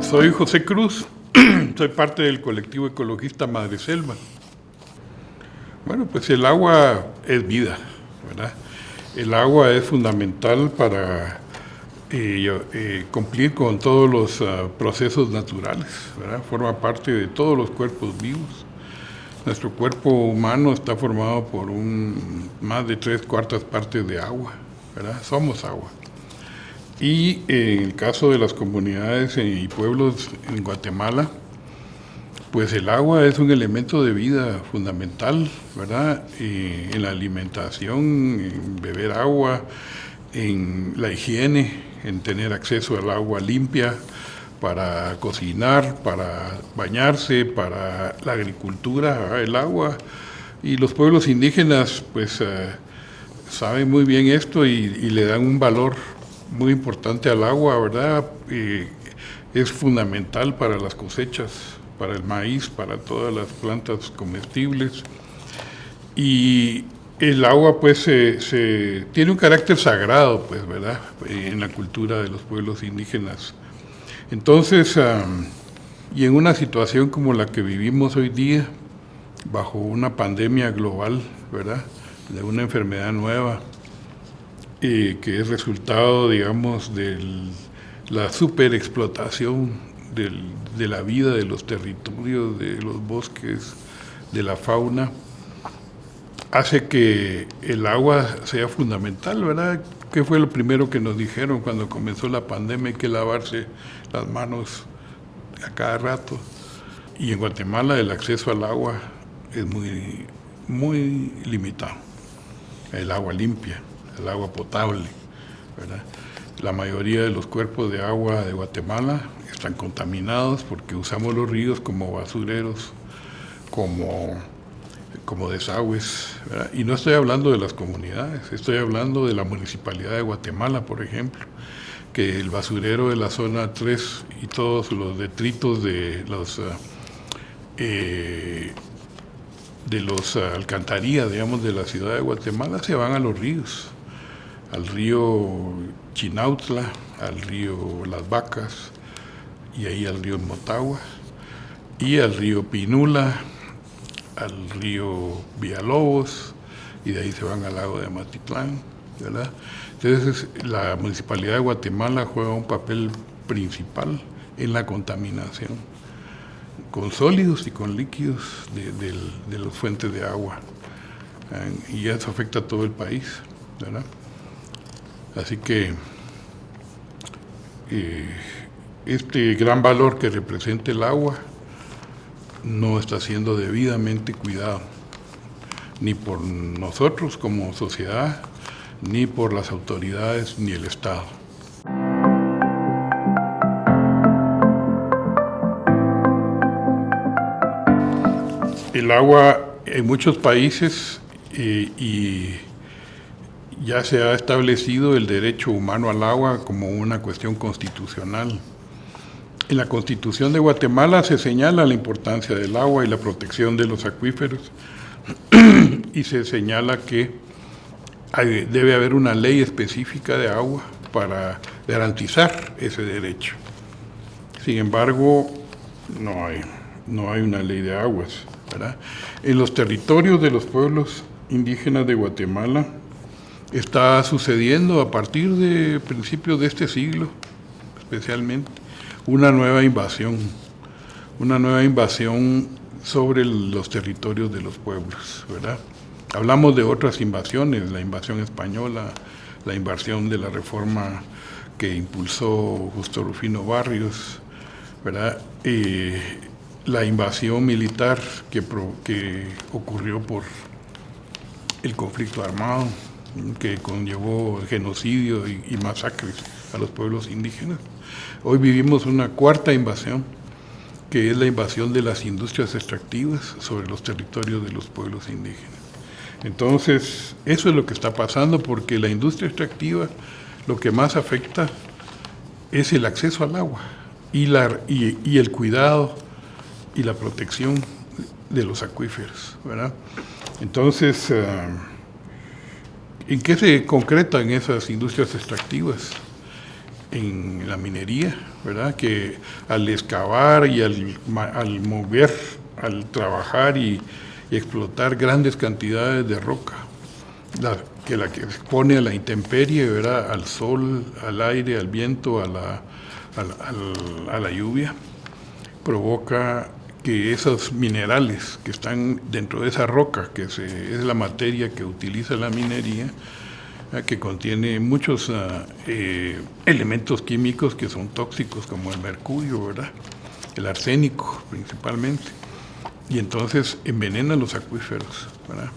Soy José Cruz, soy parte del colectivo ecologista Madre Selva. Bueno, pues el agua es vida, ¿verdad? El agua es fundamental para cumplir con todos los procesos naturales, ¿verdad? Forma parte de todos los cuerpos vivos. Nuestro cuerpo humano está formado por más de 3/4 partes de agua, ¿verdad? Somos agua. Y en el caso de las comunidades y pueblos en Guatemala, pues el agua es un elemento de vida fundamental, ¿verdad? En la alimentación, en beber agua, en la higiene, en tener acceso al agua limpia para cocinar, para bañarse, para la agricultura, ¿verdad? El agua. Y los pueblos indígenas, pues, saben muy bien esto y le dan un valor muy importante al agua, ¿verdad? Es fundamental para las cosechas, para el maíz, para todas las plantas comestibles. Y el agua, pues, tiene un carácter sagrado, pues, ¿verdad? En la cultura de los pueblos indígenas. Entonces, y en una situación como la que vivimos hoy día, bajo una pandemia global, ¿verdad? De una enfermedad nueva, que es resultado, digamos, de la superexplotación de la vida, de los territorios, de los bosques, de la fauna, hace que el agua sea fundamental, ¿verdad? ¿Qué fue lo primero que nos dijeron cuando comenzó la pandemia? Hay que lavarse las manos a cada rato. Y en Guatemala el acceso al agua es muy, muy limitado. El agua limpia, el agua potable, ¿verdad? La mayoría de los cuerpos de agua de Guatemala están contaminados porque usamos los ríos como basureros, como desagües, ¿verdad? Y no estoy hablando de las comunidades, estoy hablando de la Municipalidad de Guatemala, por ejemplo, que el basurero de la zona 3 y todos los detritos de los alcantarillas, digamos, de la ciudad de Guatemala se van a los ríos, al río Chinautla, al río Las Vacas, y ahí al río Motagua, y al río Pinula, al río Villalobos, y de ahí se van al lago de Amatitlán, ¿verdad? Entonces, la Municipalidad de Guatemala juega un papel principal en la contaminación, con sólidos y con líquidos de las fuentes de agua, y eso afecta a todo el país, ¿verdad? Así que este gran valor que representa el agua no está siendo debidamente cuidado, ni por nosotros como sociedad, ni por las autoridades, ni el Estado. El agua en muchos países y ya se ha establecido el derecho humano al agua como una cuestión constitucional. En la Constitución de Guatemala se señala la importancia del agua y la protección de los acuíferos y se señala que debe haber una ley específica de agua para garantizar ese derecho. Sin embargo, no hay una ley de aguas, ¿verdad? En los territorios de los pueblos indígenas de Guatemala está sucediendo a partir de principios de este siglo, especialmente, una nueva invasión sobre los territorios de los pueblos, ¿verdad? Hablamos de otras invasiones, la invasión española, la invasión de la reforma que impulsó Justo Rufino Barrios, ¿verdad? La invasión militar que ocurrió por el conflicto armado, que conllevó genocidio y masacres a los pueblos indígenas. Hoy vivimos una cuarta invasión, que es la invasión de las industrias extractivas sobre los territorios de los pueblos indígenas. Entonces, eso es lo que está pasando, porque la industria extractiva lo que más afecta es el acceso al agua y el cuidado y la protección de los acuíferos, ¿verdad? Entonces, ¿en qué se concretan esas industrias extractivas? en la minería, ¿verdad? Que al excavar y al mover, al trabajar y explotar grandes cantidades de roca, que la que expone a la intemperie, ¿verdad? Al sol, al aire, al viento, a la lluvia, provoca que esos minerales que están dentro de esa roca, que es la materia que utiliza la minería, que contiene muchos elementos químicos que son tóxicos, como el mercurio, ¿verdad? El arsénico principalmente, y entonces envenena los acuíferos, ¿verdad?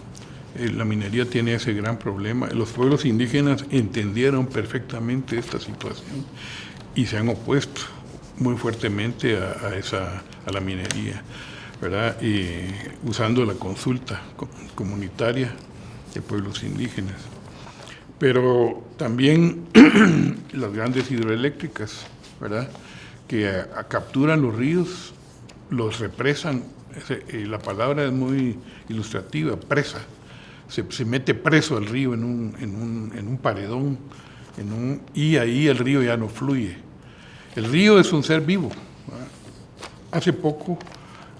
La minería tiene ese gran problema. Los pueblos indígenas entendieron perfectamente esta situación y se han opuesto muy fuertemente a la minería, ¿verdad? Usando la consulta comunitaria de pueblos indígenas. Pero también las grandes hidroeléctricas, ¿verdad? Que capturan los ríos, los represan. La palabra es muy ilustrativa, presa. Se mete preso al río en un paredón, y ahí el río ya no fluye. El río es un ser vivo, ¿verdad? Hace poco,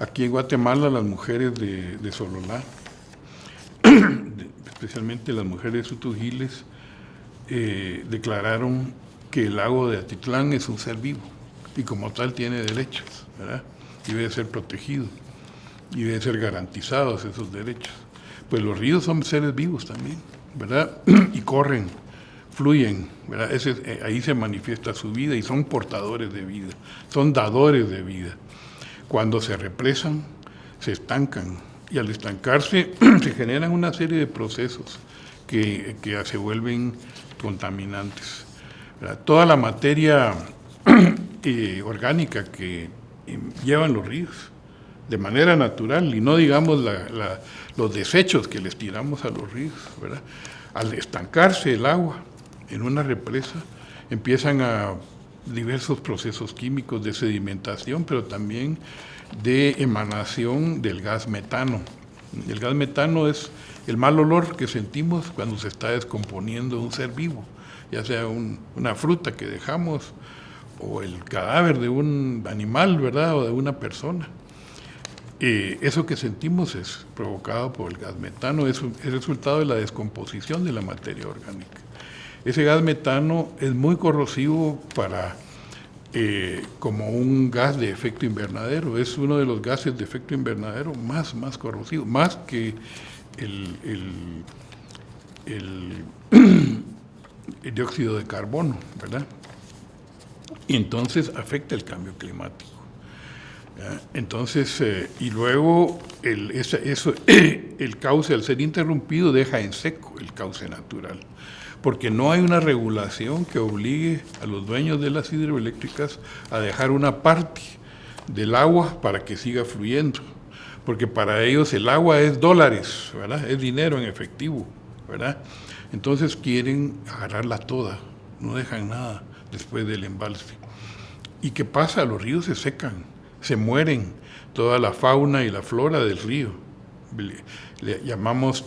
aquí en Guatemala, las mujeres de Sololá, especialmente las mujeres sutugiles, declararon que el lago de Atitlán es un ser vivo y como tal tiene derechos, ¿verdad? Y debe ser protegido y deben ser garantizados esos derechos. Pues los ríos son seres vivos también, ¿verdad? Y corren, fluyen, ¿verdad? Ahí se manifiesta su vida y son portadores de vida, son dadores de vida. Cuando se represan, se estancan y al estancarse se generan una serie de procesos que se vuelven contaminantes, ¿verdad? Toda la materia orgánica que llevan los ríos de manera natural, y no digamos los desechos que les tiramos a los ríos, ¿verdad? Al estancarse el agua en una represa, empiezan a diversos procesos químicos de sedimentación, pero también de emanación del gas metano. El gas metano es el mal olor que sentimos cuando se está descomponiendo un ser vivo, ya sea una fruta que dejamos o el cadáver de un animal, ¿verdad? O de una persona. Eso que sentimos es provocado por el gas metano, es el resultado de la descomposición de la materia orgánica. Ese gas metano es muy corrosivo como un gas de efecto invernadero, es uno de los gases de efecto invernadero más corrosivo, más que el dióxido de carbono, ¿verdad? Y entonces afecta el cambio climático. Entonces, y luego el cauce, al ser interrumpido, deja en seco el cauce natural, porque no hay una regulación que obligue a los dueños de las hidroeléctricas a dejar una parte del agua para que siga fluyendo, porque para ellos el agua es dólares, ¿verdad? Es dinero en efectivo, ¿verdad? Entonces quieren agarrarla toda, no dejan nada después del embalse. ¿Y qué pasa? Los ríos se secan, se mueren, toda la fauna y la flora del río. Le llamamos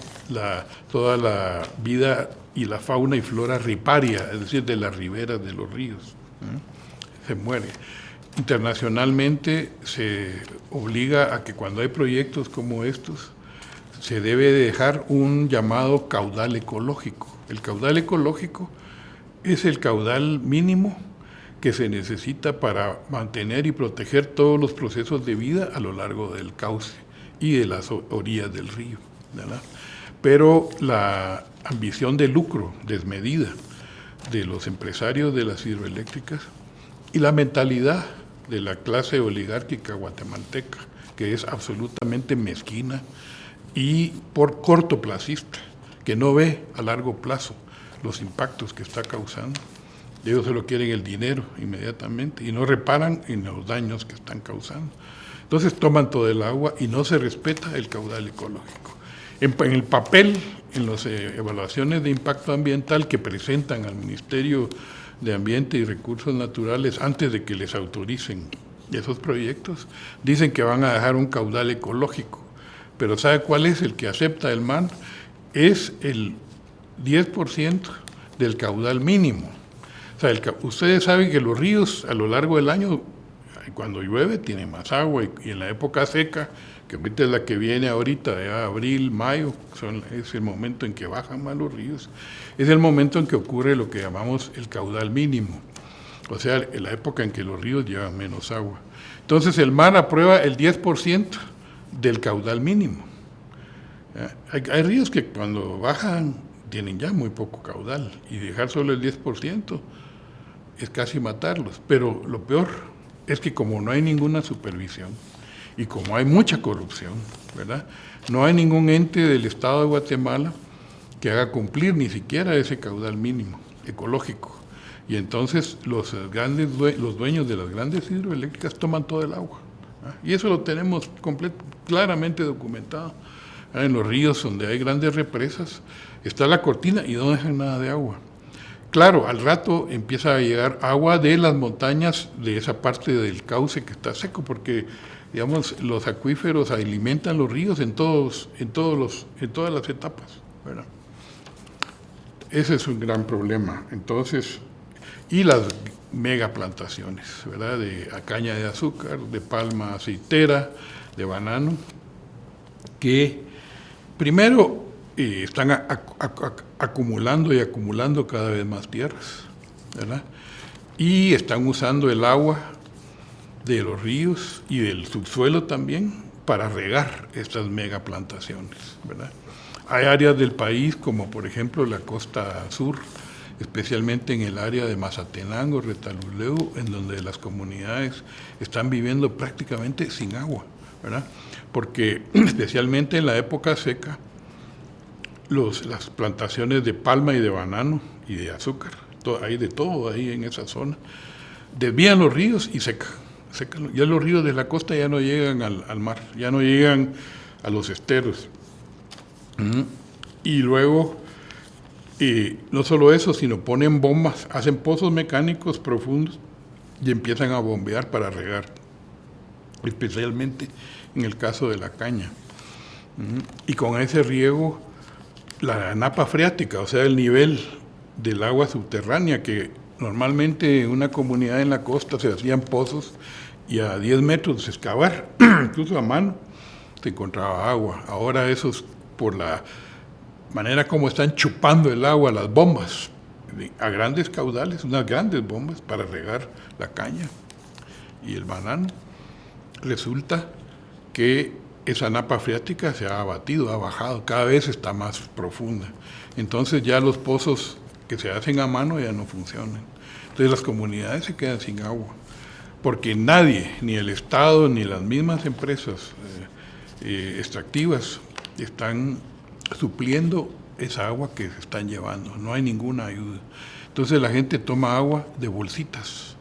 toda la vida y la fauna y flora riparia, es decir, de las riberas de los ríos. Se muere. Internacionalmente se obliga a que cuando hay proyectos como estos, se debe dejar un llamado caudal ecológico. El caudal ecológico es el caudal mínimo que se necesita para mantener y proteger todos los procesos de vida a lo largo del cauce y de las orillas del río, ¿verdad? Pero la ambición de lucro desmedida de los empresarios de las hidroeléctricas y la mentalidad de la clase oligárquica guatemalteca, que es absolutamente mezquina y por cortoplacista, que no ve a largo plazo los impactos que está causando. Ellos solo quieren el dinero inmediatamente y no reparan en los daños que están causando. Entonces toman todo el agua y no se respeta el caudal ecológico. En el papel, en las evaluaciones de impacto ambiental que presentan al Ministerio de Ambiente y Recursos Naturales antes de que les autoricen esos proyectos, dicen que van a dejar un caudal ecológico. Pero ¿sabe cuál es el que acepta el MAN? Es el 10% del caudal mínimo. sea, ustedes saben que los ríos a lo largo del año, cuando llueve, tienen más agua, y en la época seca, que ahorita es la que viene ahorita, de abril, mayo, es el momento en que bajan más los ríos, es el momento en que ocurre lo que llamamos el caudal mínimo, o sea, en la época en que los ríos llevan menos agua. Entonces el mar aprueba el 10% del caudal mínimo. Hay ríos que cuando bajan tienen ya muy poco caudal, y dejar solo el 10% es casi matarlos. Pero lo peor es que como no hay ninguna supervisión y como hay mucha corrupción, ¿verdad? No hay ningún ente del Estado de Guatemala que haga cumplir ni siquiera ese caudal mínimo ecológico. Y entonces los dueños de las grandes hidroeléctricas toman todo el agua. Y eso lo tenemos claramente documentado. En los ríos donde hay grandes represas está la cortina y no dejan nada de agua. Claro, al rato empieza a llegar agua de las montañas de esa parte del cauce que está seco, porque digamos los acuíferos alimentan los ríos en todas las etapas, ¿verdad? Ese es un gran problema. Entonces, y las megaplantaciones, ¿verdad? De caña de azúcar, de palma aceitera, de banano, que primero están acumulando cada vez más tierras, ¿verdad? Y están usando el agua de los ríos y del subsuelo también para regar estas megaplantaciones, ¿verdad? Hay áreas del país, como por ejemplo la costa sur, especialmente en el área de Mazatenango, Retalhuleu, en donde las comunidades están viviendo prácticamente sin agua, ¿verdad? Porque especialmente en la época seca, las plantaciones de palma y de banano y de azúcar, hay de todo ahí en esa zona, desvían los ríos y secan. Ya los ríos de la costa ya no llegan al mar, ya no llegan a los esteros. Y luego, no solo eso, sino ponen bombas, hacen pozos mecánicos profundos y empiezan a bombear para regar, especialmente en el caso de la caña. Y con ese riego, la napa freática, o sea, el nivel del agua subterránea, que normalmente en una comunidad en la costa se hacían pozos y a 10 metros excavar, incluso a mano, se encontraba agua. Ahora eso es por la manera como están chupando el agua las bombas, a grandes caudales, unas grandes bombas para regar la caña y el banano. Resulta que esa napa freática se ha abatido, ha bajado, cada vez está más profunda. Entonces ya los pozos que se hacen a mano ya no funcionan. Entonces las comunidades se quedan sin agua, porque nadie, ni el Estado, ni las mismas empresas extractivas, están supliendo esa agua que se están llevando. No hay ninguna ayuda. Entonces la gente toma agua de bolsitas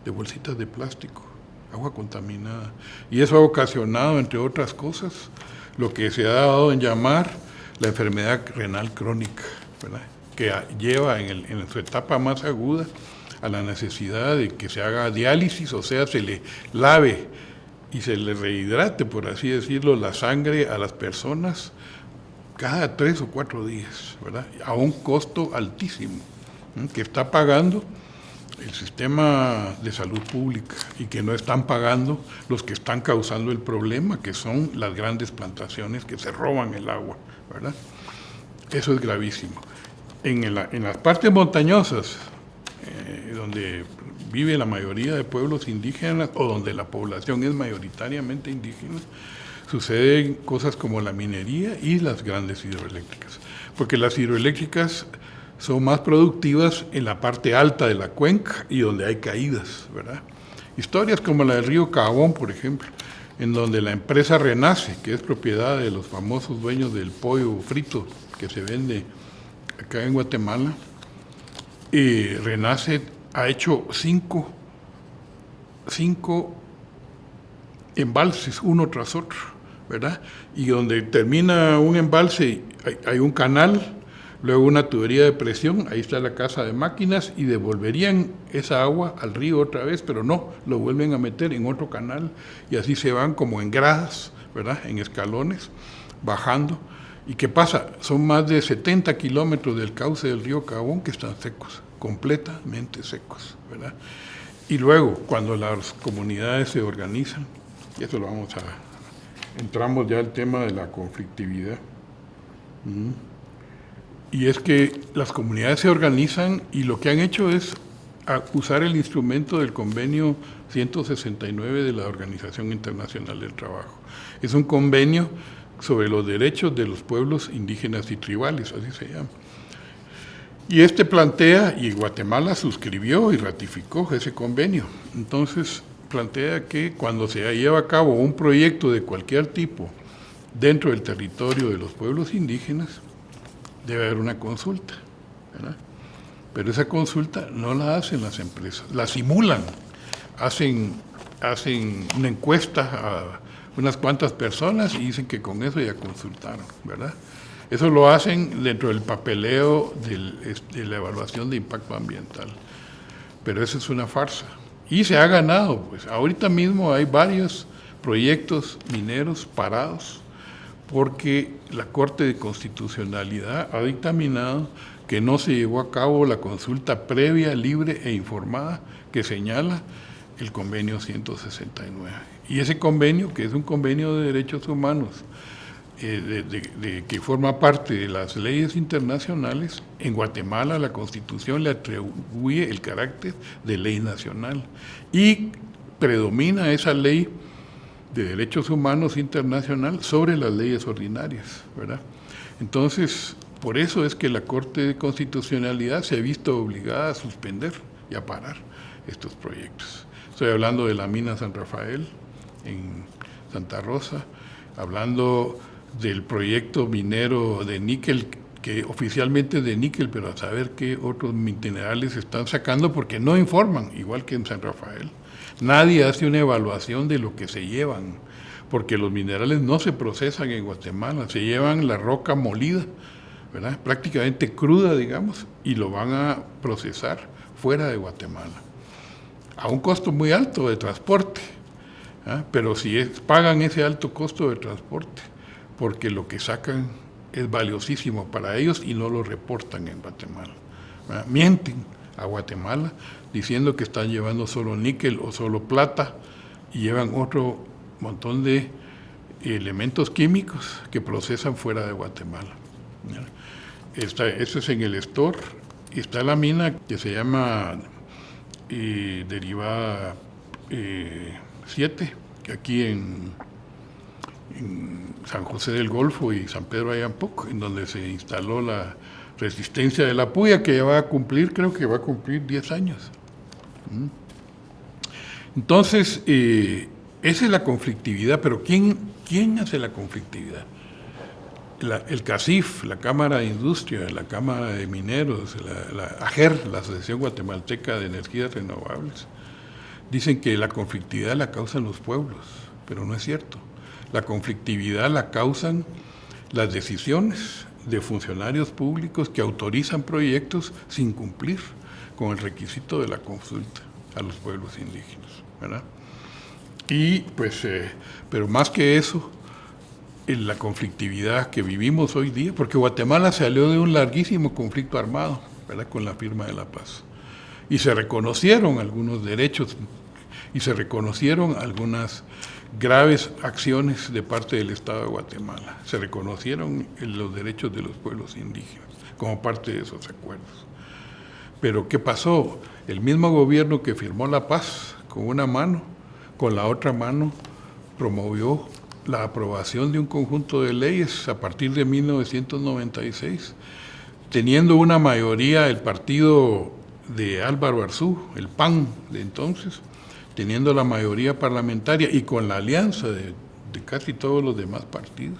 de plástico, agua contaminada. Y eso ha ocasionado, entre otras cosas, lo que se ha dado en llamar la enfermedad renal crónica, ¿verdad? Que lleva en su etapa más aguda a la necesidad de que se haga diálisis, o sea, se le lave y se le rehidrate, por así decirlo, la sangre a las personas cada 3 o 4 días, ¿verdad? A un costo altísimo, que está pagando el sistema de salud pública y que no están pagando los que están causando el problema, que son las grandes plantaciones que se roban el agua, ¿verdad? Eso es gravísimo. En las partes montañosas, donde vive la mayoría de pueblos indígenas o donde la población es mayoritariamente indígena, suceden cosas como la minería y las grandes hidroeléctricas, porque las hidroeléctricas son más productivas en la parte alta de la cuenca y donde hay caídas, ¿verdad? Historias como la del río Cabón, por ejemplo, en donde la empresa Renace, que es propiedad de los famosos dueños del pollo frito que se vende acá en Guatemala, Renace ha hecho 5 embalses uno tras otro, ¿verdad? Y donde termina un embalse hay un canal, luego una tubería de presión, ahí está la casa de máquinas y devolverían esa agua al río otra vez, pero no, lo vuelven a meter en otro canal y así se van como en gradas, ¿verdad? En escalones, bajando. ¿Y qué pasa? Son más de 70 kilómetros del cauce del río Cabón que están secos, completamente secos, ¿verdad? Y luego, cuando las comunidades se organizan, y eso lo entramos ya al tema de la conflictividad. Y es que las comunidades se organizan y lo que han hecho es usar el instrumento del convenio 169 de la Organización Internacional del Trabajo. Es un convenio sobre los derechos de los pueblos indígenas y tribales, así se llama. Y este plantea, y Guatemala suscribió y ratificó ese convenio. Entonces, plantea que cuando se lleva a cabo un proyecto de cualquier tipo dentro del territorio de los pueblos indígenas, debe haber una consulta, ¿verdad? Pero esa consulta no la hacen las empresas, la simulan, hacen una encuesta a unas cuantas personas y dicen que con eso ya consultaron, ¿verdad? Eso lo hacen dentro del papeleo de la evaluación de impacto ambiental, pero eso es una farsa. Y se ha ganado, pues ahorita mismo hay varios proyectos mineros parados porque la Corte de Constitucionalidad ha dictaminado que no se llevó a cabo la consulta previa, libre e informada que señala el convenio 169. Y ese convenio, que es un convenio de derechos humanos, que forma parte de las leyes internacionales, en Guatemala la Constitución le atribuye el carácter de ley nacional y predomina esa ley de derechos humanos internacional sobre las leyes ordinarias, ¿verdad? Entonces, por eso es que la Corte de Constitucionalidad se ha visto obligada a suspender y a parar estos proyectos. Estoy hablando de la mina San Rafael en Santa Rosa, hablando del proyecto minero de níquel, que oficialmente es de níquel, pero a saber qué otros minerales están sacando porque no informan, igual que en San Rafael. Nadie hace una evaluación de lo que se llevan, porque los minerales no se procesan en Guatemala, se llevan la roca molida, ¿verdad? Prácticamente cruda, digamos, y lo van a procesar fuera de Guatemala, a un costo muy alto de transporte, ¿ah? Pero si pagan ese alto costo de transporte, porque lo que sacan es valiosísimo para ellos y no lo reportan en Guatemala, ¿verdad? Mienten a Guatemala diciendo que están llevando solo níquel o solo plata y llevan otro montón de elementos químicos que procesan fuera de Guatemala. Esto es en el Estor. Está la mina que se llama Derivada 7, que aquí en San José del Golfo y San Pedro Ayampoc, en donde se instaló la resistencia de la puya, que ya va a cumplir, creo que va a cumplir 10 años. Entonces, esa es la conflictividad, pero ¿quién hace la conflictividad? El CACIF, la Cámara de Industria, la Cámara de Mineros, la AGER, la Asociación Guatemalteca de Energías Renovables, dicen que la conflictividad la causan los pueblos, pero no es cierto. La conflictividad la causan las decisiones de funcionarios públicos que autorizan proyectos sin cumplir con el requisito de la consulta a los pueblos indígenas, ¿verdad? Y pues, pero más que eso, en la conflictividad que vivimos hoy día, porque Guatemala salió de un larguísimo conflicto armado, ¿verdad?, con la firma de la paz. Y se reconocieron algunos derechos y se reconocieron algunas graves acciones de parte del Estado de Guatemala. Se reconocieron los derechos de los pueblos indígenas como parte de esos acuerdos. Pero ¿qué pasó? El mismo gobierno que firmó la paz con una mano, con la otra mano promovió la aprobación de un conjunto de leyes a partir de 1996, teniendo una mayoría el partido de Álvaro Arzú, el PAN de entonces, teniendo la mayoría parlamentaria y con la alianza de casi todos los demás partidos,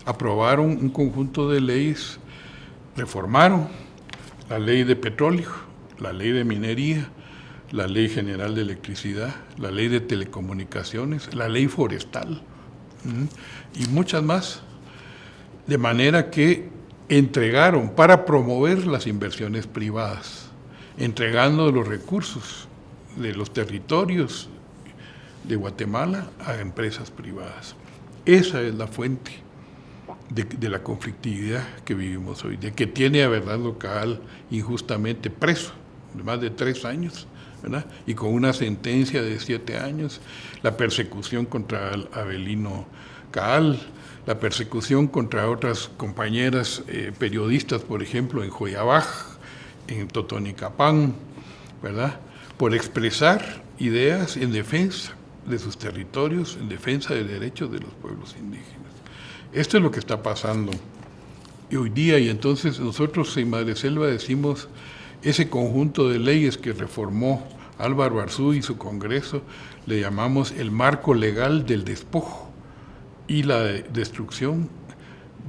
aprobaron un conjunto de leyes, reformaron la ley de petróleo, la ley de minería, la ley general de electricidad, la ley de telecomunicaciones, la ley forestal y muchas más, de manera que entregaron para promover las inversiones privadas, entregando los recursos de los territorios de Guatemala a empresas privadas. Esa es la fuente de la conflictividad que vivimos hoy, de que tiene a Bernardo Cabal injustamente preso, de más de 3 años, ¿verdad? Y con una sentencia de 7 años, la persecución contra Avelino Cabal, la persecución contra otras compañeras periodistas, por ejemplo, en Joyabaj, en Totonicapán, ¿verdad? Por expresar ideas en defensa de sus territorios, en defensa de derechos de los pueblos indígenas. Esto es lo que está pasando hoy día, y entonces nosotros en Madreselva decimos ese conjunto de leyes que reformó Álvaro Arzú y su Congreso, le llamamos el marco legal del despojo y la destrucción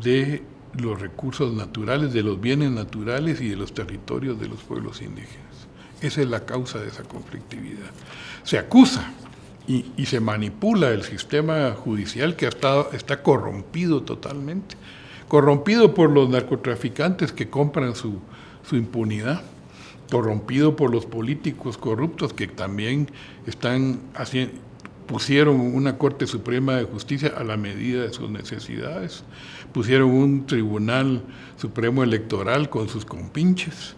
de los recursos naturales, de los bienes naturales y de los territorios de los pueblos indígenas. Esa es la causa de esa conflictividad. Se acusa y se manipula el sistema judicial que está corrompido totalmente, corrompido por los narcotraficantes que compran su impunidad, corrompido por los políticos corruptos que también pusieron una Corte Suprema de Justicia a la medida de sus necesidades, pusieron un Tribunal Supremo Electoral con sus compinches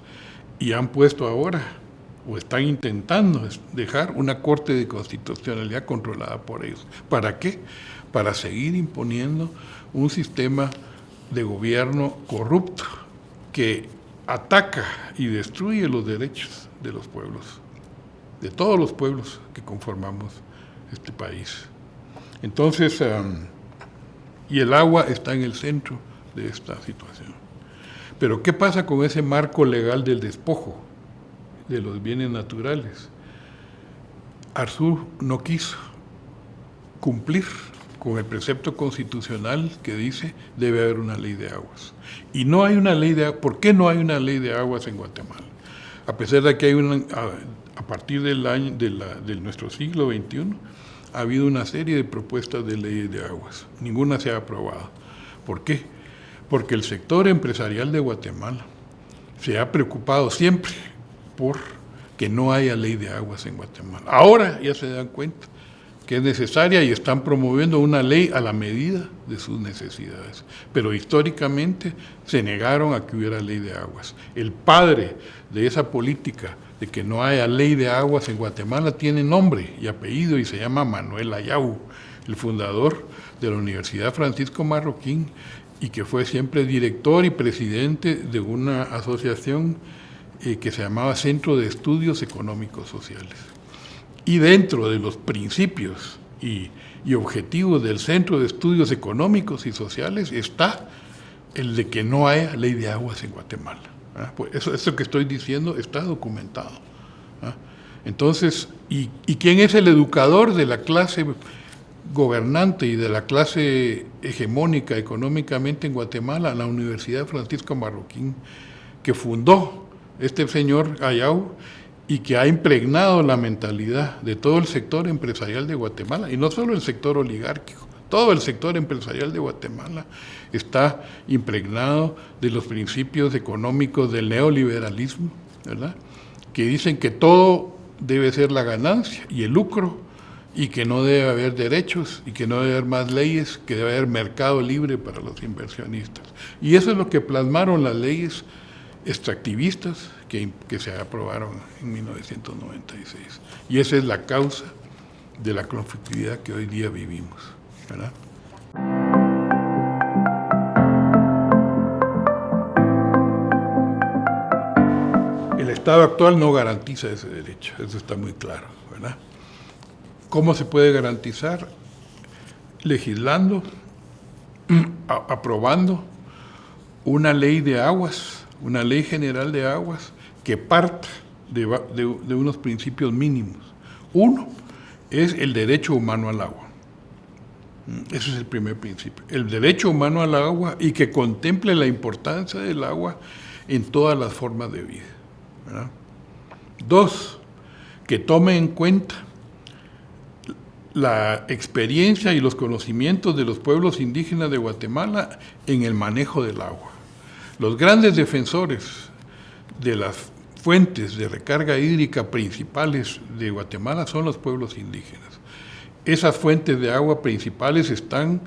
y han puesto ahora, o están intentando dejar una Corte de Constitucionalidad controlada por ellos. ¿Para qué? Para seguir imponiendo un sistema de gobierno corrupto que ataca y destruye los derechos de los pueblos, de todos los pueblos que conformamos este país. Entonces, y el agua está en el centro de esta situación. Pero ¿qué pasa con ese marco legal del despojo de los bienes naturales? Arzú no quiso cumplir con el precepto constitucional que dice de haber una ley de aguas. Y no hay una ley de aguas. ¿Por qué no hay una ley de aguas en Guatemala? A pesar de que hay a partir de nuestro siglo XXI, ha habido una serie de propuestas de leyes de aguas. Ninguna se ha aprobado. ¿Por qué? Porque el sector empresarial de Guatemala se ha preocupado siempre por que no haya ley de aguas en Guatemala. Ahora ya se dan cuenta que es necesaria y están promoviendo una ley a la medida de sus necesidades. Pero históricamente se negaron a que hubiera ley de aguas. El padre de esa política de que no haya ley de aguas en Guatemala tiene nombre y apellido y se llama Manuel Ayau, el fundador de la Universidad Francisco Marroquín y que fue siempre director y presidente de una asociación que se llamaba Centro de Estudios Económicos Sociales. Y dentro de los principios y objetivos del Centro de Estudios Económicos y Sociales está el de que no haya ley de aguas en Guatemala. Pues eso que estoy diciendo está documentado. Entonces, ¿y quién es el educador de la clase gobernante y de la clase hegemónica económicamente en Guatemala? La Universidad Francisco Marroquín, que fundó este señor Ayau y que ha impregnado la mentalidad de todo el sector empresarial de Guatemala, y no solo el sector oligárquico, todo el sector empresarial de Guatemala está impregnado de los principios económicos del neoliberalismo, ¿verdad? Que dicen que todo debe ser la ganancia y el lucro, y que no debe haber derechos, y que no debe haber más leyes, que debe haber mercado libre para los inversionistas. Y eso es lo que plasmaron las leyes extractivistas que se aprobaron en 1996. Y esa es la causa de la conflictividad que hoy día vivimos, ¿verdad? El Estado actual no garantiza ese derecho, eso está muy claro, ¿verdad? ¿Cómo se puede garantizar? Legislando, aprobando una ley de aguas, una ley general de aguas que parta de unos principios mínimos. Uno es el derecho humano al agua. Ese es el primer principio. El derecho humano al agua y que contemple la importancia del agua en todas las formas de vida, ¿verdad? Dos, que tome en cuenta la experiencia y los conocimientos de los pueblos indígenas de Guatemala en el manejo del agua. Los grandes defensores de las fuentes de recarga hídrica principales de Guatemala son los pueblos indígenas. Esas fuentes de agua principales están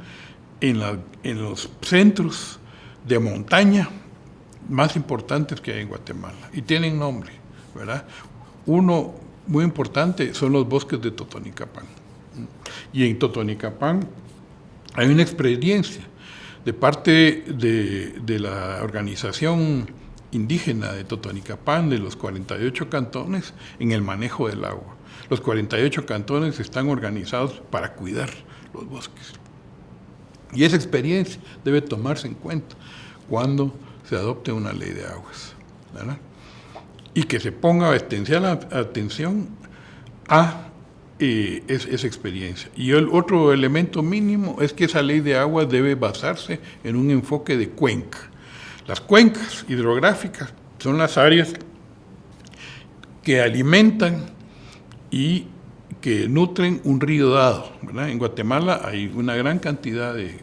en los centros de montaña más importantes que hay en Guatemala, y tienen nombre, ¿verdad? Uno muy importante son los bosques de Totonicapán. Y en Totonicapán hay una experiencia de parte de la organización indígena de Totonicapán, de los 48 cantones, en el manejo del agua. Los 48 cantones están organizados para cuidar los bosques. Y esa experiencia debe tomarse en cuenta cuando se adopte una ley de aguas, ¿verdad? Y que se ponga especial atención a esa experiencia. Y el otro elemento mínimo es que esa ley de aguas debe basarse en un enfoque de cuenca. Las cuencas hidrográficas son las áreas que alimentan y que nutren un río dado, ¿verdad? En Guatemala hay una gran cantidad de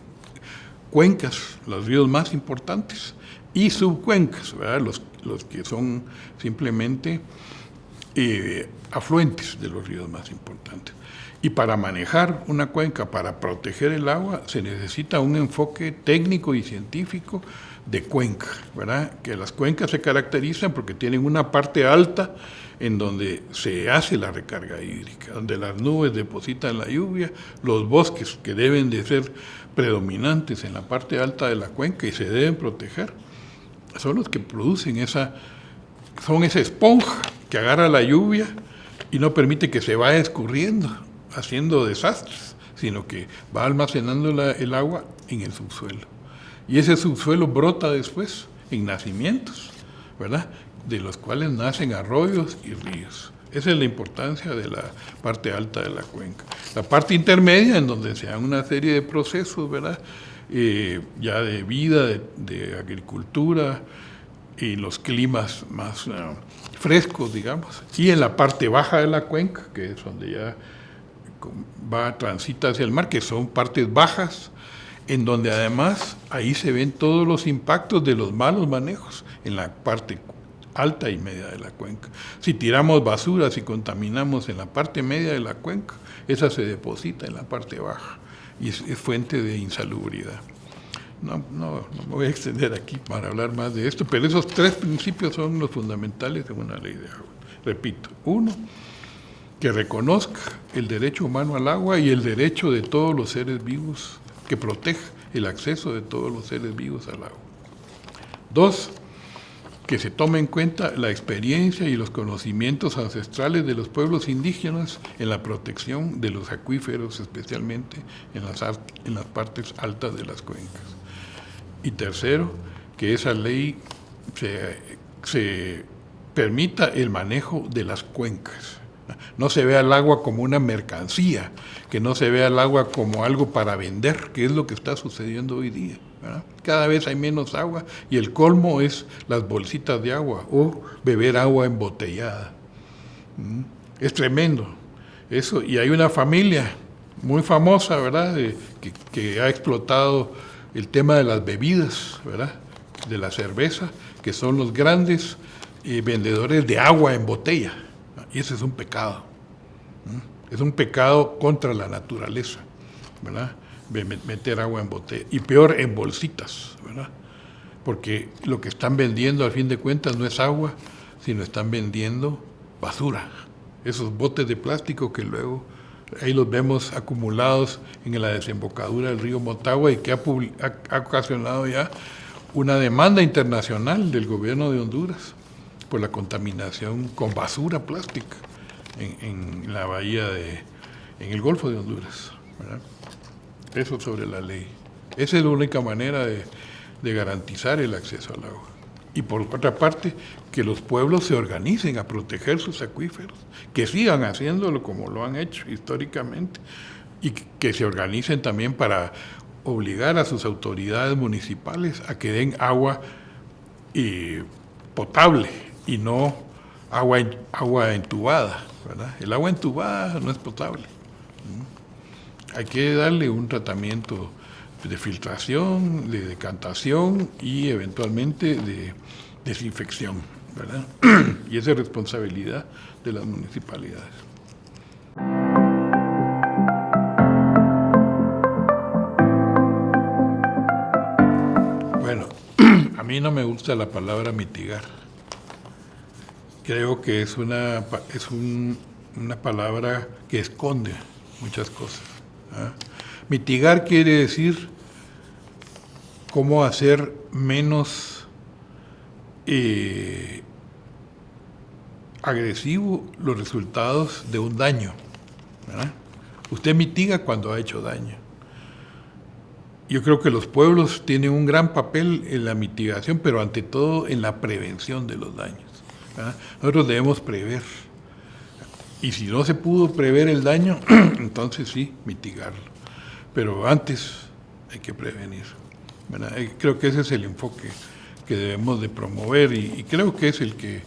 cuencas, los ríos más importantes, y subcuencas, ¿verdad? Los que son simplemente afluentes de los ríos más importantes. Y para manejar una cuenca, para proteger el agua, se necesita un enfoque técnico y científico de cuenca, ¿verdad? Que las cuencas se caracterizan porque tienen una parte alta en donde se hace la recarga hídrica, donde las nubes depositan la lluvia, los bosques que deben de ser predominantes en la parte alta de la cuenca y se deben proteger, son los que producen son esa esponja que agarra la lluvia y no permite que se vaya escurriendo, haciendo desastres, sino que va almacenando el agua en el subsuelo. Y ese subsuelo brota después en nacimientos, ¿verdad? De los cuales nacen arroyos y ríos. Esa es la importancia de la parte alta de la cuenca. La parte intermedia, en donde se dan una serie de procesos, ¿verdad? Ya de vida, de agricultura, y los climas más frescos, digamos. Y en la parte baja de la cuenca, que es donde ya transita hacia el mar, que son partes bajas, en donde además ahí se ven todos los impactos de los malos manejos en la parte alta y media de la cuenca. Si tiramos basura, si contaminamos en la parte media de la cuenca, esa se deposita en la parte baja y es fuente de insalubridad. No me voy a extender aquí para hablar más de esto, pero esos tres principios son los fundamentales de una ley de agua. Repito, uno, que reconozca el derecho humano al agua y el derecho de todos los seres vivos, que proteja el acceso de todos los seres vivos al agua. Dos, que se tome en cuenta la experiencia y los conocimientos ancestrales de los pueblos indígenas en la protección de los acuíferos, especialmente en las partes altas de las cuencas. Y tercero, que esa ley se permita el manejo de las cuencas. No se vea el agua como una mercancía, que no se vea el agua como algo para vender, que es lo que está sucediendo hoy día, ¿verdad? Cada vez hay menos agua y el colmo es las bolsitas de agua o beber agua embotellada. Es tremendo eso. Y hay una familia muy famosa, ¿verdad?, que ha explotado el tema de las bebidas, ¿verdad?, de la cerveza, que son los grandes vendedores de agua en botella. Y ese es un pecado. Es un pecado contra la naturaleza, ¿verdad?, meter agua en botella. Y peor, en bolsitas, ¿verdad? Porque lo que están vendiendo, al fin de cuentas, no es agua, sino están vendiendo basura. Esos botes de plástico que luego ahí los vemos acumulados en la desembocadura del río Motagua y que ha ocasionado ya una demanda internacional del gobierno de Honduras por la contaminación con basura plástica en la bahía en el Golfo de Honduras, ¿verdad? Eso sobre la ley. Esa es la única manera de garantizar el acceso al agua. Y por otra parte, que los pueblos se organicen a proteger sus acuíferos, que sigan haciéndolo como lo han hecho históricamente, y que se organicen también para obligar a sus autoridades municipales a que den agua potable y no agua entubada, ¿verdad? El agua entubada no es potable. Hay que darle un tratamiento de filtración, de decantación y eventualmente de desinfección, ¿verdad? Y esa es responsabilidad de las municipalidades. mí no me gusta la palabra mitigar. Creo que es una palabra que esconde muchas cosas. Mitigar quiere decir cómo hacer menos agresivo los resultados de un daño, ¿verdad? Usted mitiga cuando ha hecho daño. Yo creo que los pueblos tienen un gran papel en la mitigación, pero ante todo en la prevención de los daños, ¿verdad? Nosotros debemos prever. Y si no se pudo prever el daño, entonces sí, mitigarlo. Pero antes hay que prevenir, ¿verdad? Creo que ese es el enfoque que debemos de promover y creo que es el que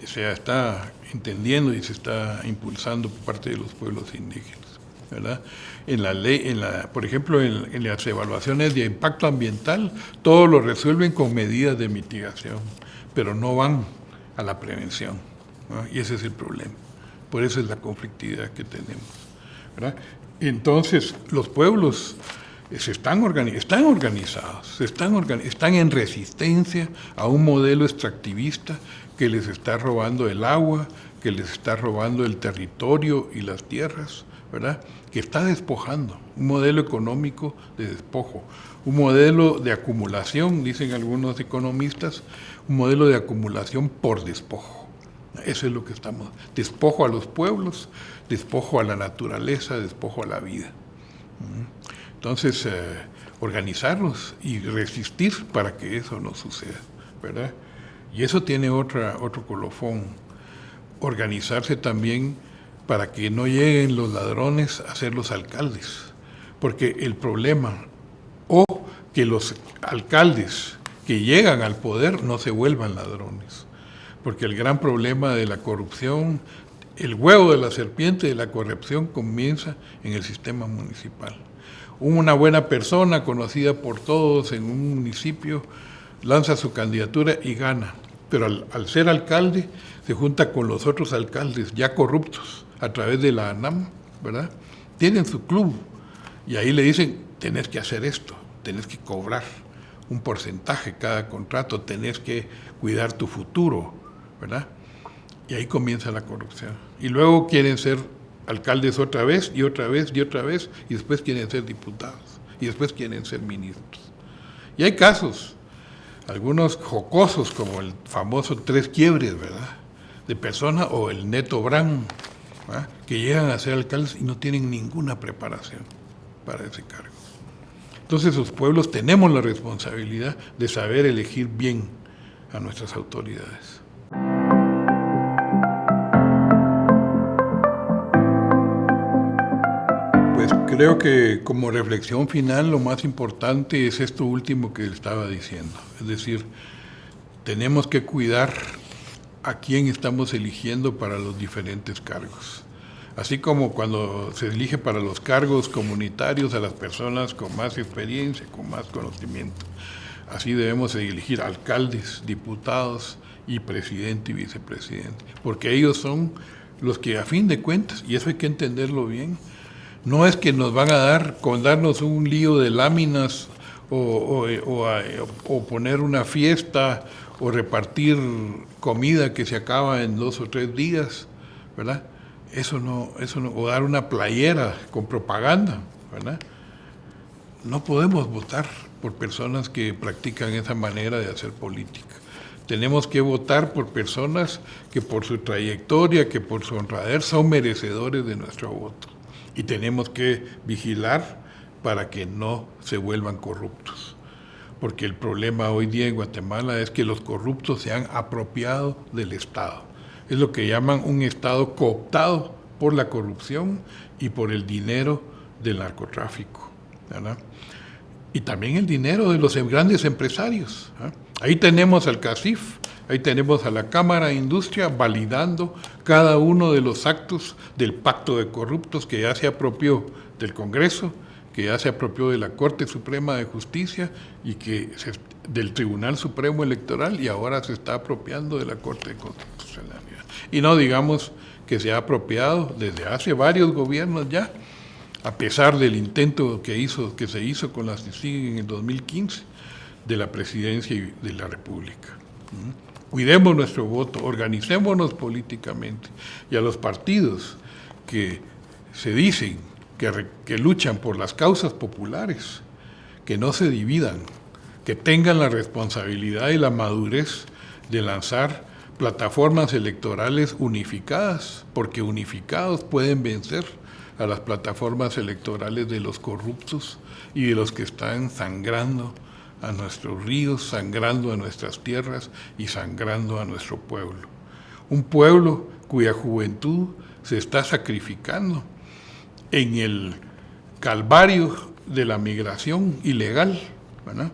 se está entendiendo y se está impulsando por parte de los pueblos indígenas, ¿verdad? En la ley, por ejemplo, en las evaluaciones de impacto ambiental, todo lo resuelven con medidas de mitigación, pero no van a la prevención, ¿no? Y ese es el problema. Por eso es la conflictividad que tenemos, ¿verdad? Entonces, los pueblos están organizados, están en resistencia a un modelo extractivista que les está robando el agua, que les está robando el territorio y las tierras, ¿verdad? Que está despojando, un modelo económico de despojo, un modelo de acumulación, dicen algunos economistas, un modelo de acumulación por despojo. Eso es lo que estamos, despojo a los pueblos, despojo a la naturaleza, despojo a la vida. Entonces, organizarnos y resistir para que eso no suceda, ¿verdad? Y eso tiene otro colofón, organizarse también para que no lleguen los ladrones a ser los alcaldes, porque el problema, o que los alcaldes que llegan al poder no se vuelvan ladrones, porque el gran problema de la corrupción, el huevo de la serpiente de la corrupción comienza en el sistema municipal. Una buena persona conocida por todos en un municipio lanza su candidatura y gana, pero al ser alcalde se junta con los otros alcaldes ya corruptos a través de la ANAM, ¿verdad? Tienen su club y ahí le dicen, tenés que hacer esto, tenés que cobrar un porcentaje cada contrato, tenés que cuidar tu futuro, ¿verdad? Y ahí comienza la corrupción. Y luego quieren ser alcaldes otra vez y otra vez y otra vez, y después quieren ser diputados, y después quieren ser ministros. Y hay casos, algunos jocosos, como el famoso 3 quiebres, ¿verdad?, de personas, o el Neto Brand, ¿verdad?, que llegan a ser alcaldes y no tienen ninguna preparación para ese cargo. Entonces los pueblos tenemos la responsabilidad de saber elegir bien a nuestras autoridades. Pues creo que como reflexión final lo más importante es esto último que estaba diciendo. Es decir, tenemos que cuidar a quién estamos eligiendo para los diferentes cargos. Así como cuando se elige para los cargos comunitarios a las personas con más experiencia, con más conocimiento. Así debemos elegir alcaldes, diputados y presidente y vicepresidente, porque ellos son los que a fin de cuentas, y eso hay que entenderlo bien, no es que nos van a dar con darnos un lío de láminas o poner una fiesta o repartir comida que se acaba en 2 o 3 días, ¿verdad? Eso no, o dar una playera con propaganda, ¿verdad? No podemos votar por personas que practican esa manera de hacer política. Tenemos que votar por personas que por su trayectoria, que por su honradez son merecedores de nuestro voto. Y tenemos que vigilar para que no se vuelvan corruptos. Porque el problema hoy día en Guatemala es que los corruptos se han apropiado del Estado. Es lo que llaman un Estado cooptado por la corrupción y por el dinero del narcotráfico, ¿verdad? Y también el dinero de los grandes empresarios, ¿eh? Ahí tenemos al CACIF, ahí tenemos a la Cámara de Industria validando cada uno de los actos del pacto de corruptos que ya se apropió del Congreso, que ya se apropió de la Corte Suprema de Justicia y del Tribunal Supremo Electoral, y ahora se está apropiando de la Corte de Constitucionalidad. Y no digamos que se ha apropiado desde hace varios gobiernos ya, a pesar del intento que se hizo con la CICIG en el 2015, de la presidencia y de la República. Cuidemos nuestro voto, organicémonos políticamente, y a los partidos que se dicen que luchan por las causas populares, que no se dividan, que tengan la responsabilidad y la madurez de lanzar plataformas electorales unificadas, porque unificados pueden vencer a las plataformas electorales de los corruptos y de los que están sangrando a nuestros ríos, sangrando a nuestras tierras y sangrando a nuestro pueblo. Un pueblo cuya juventud se está sacrificando en el calvario de la migración ilegal, ¿verdad?,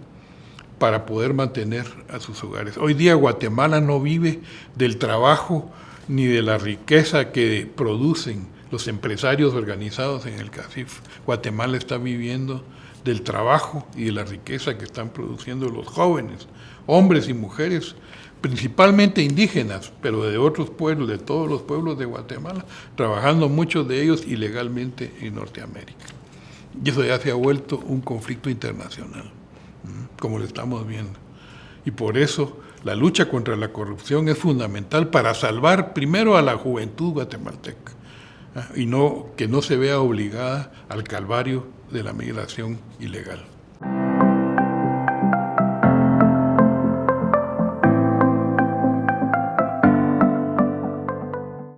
para poder mantener a sus hogares. Hoy día Guatemala no vive del trabajo ni de la riqueza que producen los empresarios organizados en el CACIF. Guatemala está viviendo del trabajo y de la riqueza que están produciendo los jóvenes, hombres y mujeres, principalmente indígenas, pero de otros pueblos, de todos los pueblos de Guatemala, trabajando muchos de ellos ilegalmente en Norteamérica. Y eso ya se ha vuelto un conflicto internacional, como lo estamos viendo. Y por eso la lucha contra la corrupción es fundamental para salvar primero a la juventud guatemalteca, y que no se vea obligada al calvario de la migración ilegal.